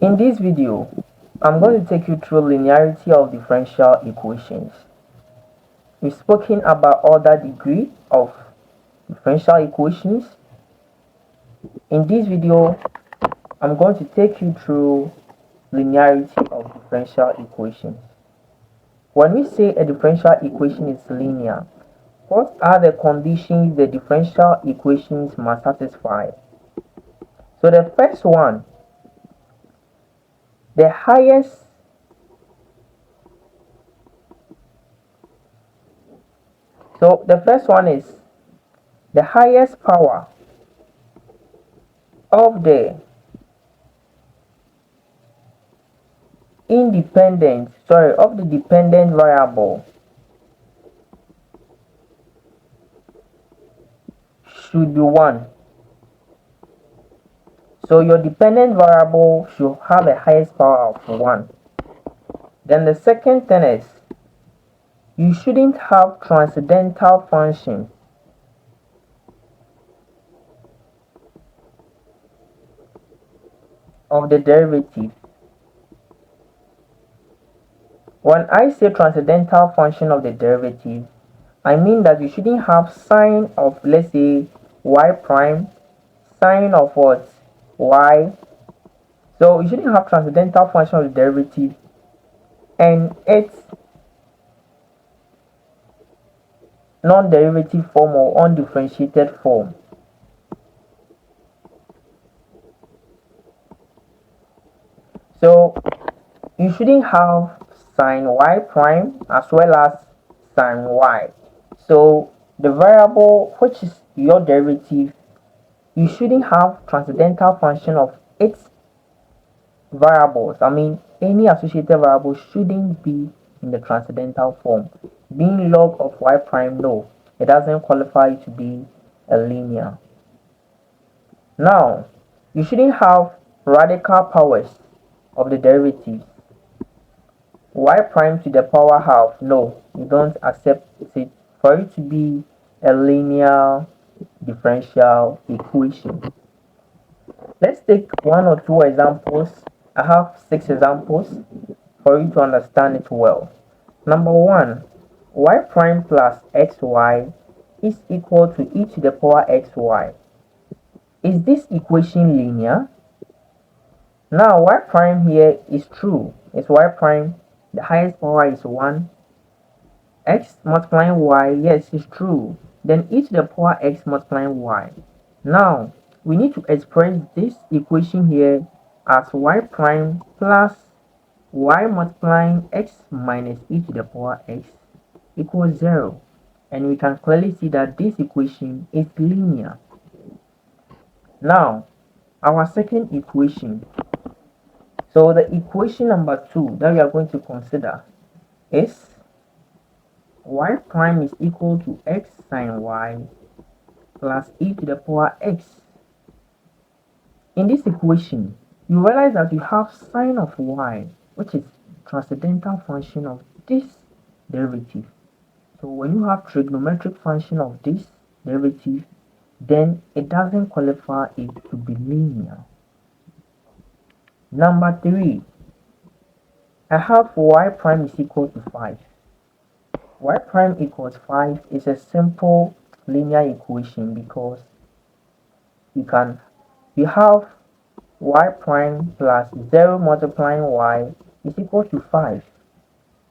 In this video, I'm going to take you through linearity of differential equations. We've spoken about other degree of differential equations. In this video, I'm going to take you through linearity of differential equations. When we say a differential equation is linear, what are the conditions the differential equations must satisfy? So the first one, the highest So the first one is the highest power of the dependent variable should be 1. So your dependent variable should have a highest power of 1. Then the second thing is you shouldn't have transcendental function of the derivative. When I say transcendental function of the derivative, I mean that you shouldn't have sine of, let's say, y prime, sine of what? Y. So you shouldn't have transcendental function of the derivative and its non-derivative form or undifferentiated form. So you shouldn't have sine y prime as well as sine y. So the variable which is your derivative, you shouldn't have transcendental function of its variables. I mean, any associated variable shouldn't be in the transcendental form. Being log of y prime, no, it doesn't qualify to be a linear. Now, you shouldn't have radical powers of the derivative. Y prime to the power half, no, you don't accept it for it to be a linear differential equation. Let's take one or two examples. I have 6 examples for you to understand it well. Number 1, y prime plus xy is equal to e to the power xy. Is this equation linear? Now y prime here is true. It's y prime. The highest power is 1. X multiplying y, yes, it's true. Then e to the power x multiplying y. Now we need to express this equation here as y prime plus y multiplying x minus e to the power x equals 0. And we can clearly see that this equation is linear. Now, our second equation. So the equation number 2 that we are going to consider is y prime is equal to x sine y plus e to the power x. In this equation, you realize that you have sine of y, which is transcendental function of this derivative. So when you have trigonometric function of this derivative, then it doesn't qualify it to be linear. Number 3, I have y prime is equal to 5. Y prime equals 5 is a simple linear equation because we have y prime plus 0 multiplying y is equal to 5.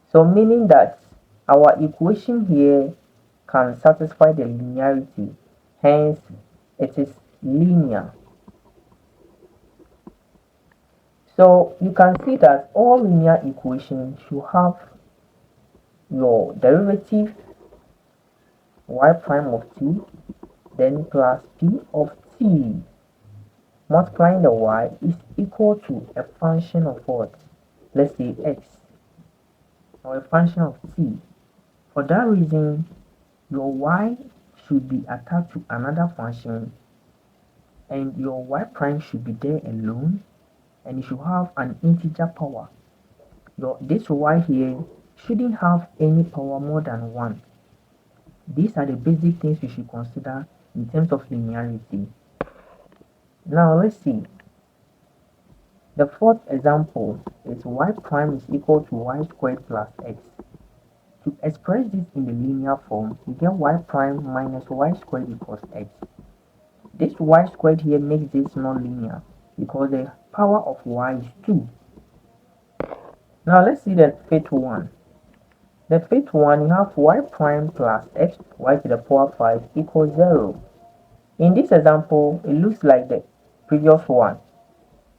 So meaning that our equation here can satisfy the linearity, hence it is linear. So you can see that all linear equations should have your derivative y prime of t, then plus p of t multiplying the y is equal to a function of what? Let's say x, or a function of t. For that reason, your y should be attached to another function and your y prime should be there alone, and you should have an integer power. This y here shouldn't have any power more than 1. These are the basic things you should consider in terms of linearity. Now let's see. The fourth example is y prime is equal to y squared plus x. To express this in the linear form, we get y prime minus y squared equals x. This y squared here makes this non-linear because the power of y is 2. Now let's see the fifth one. The fifth one, you have y prime plus x y to the power 5 equals 0. In this example, it looks like the previous one.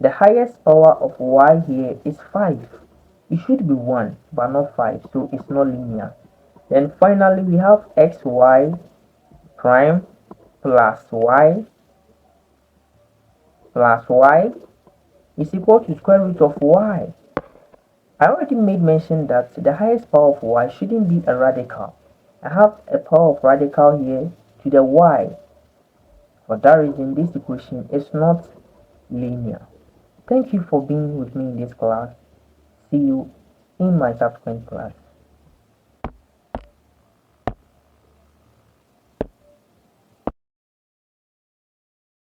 The highest power of y here is 5. It should be 1 but not 5, so it's not linear. Then finally we have xy prime plus y is equal to square root of y. I already made mention that the highest power of y shouldn't be a radical. I have a power of radical here to the y. For that reason, this equation is not linear. Thank you for being with me in this class. See you in my subsequent class.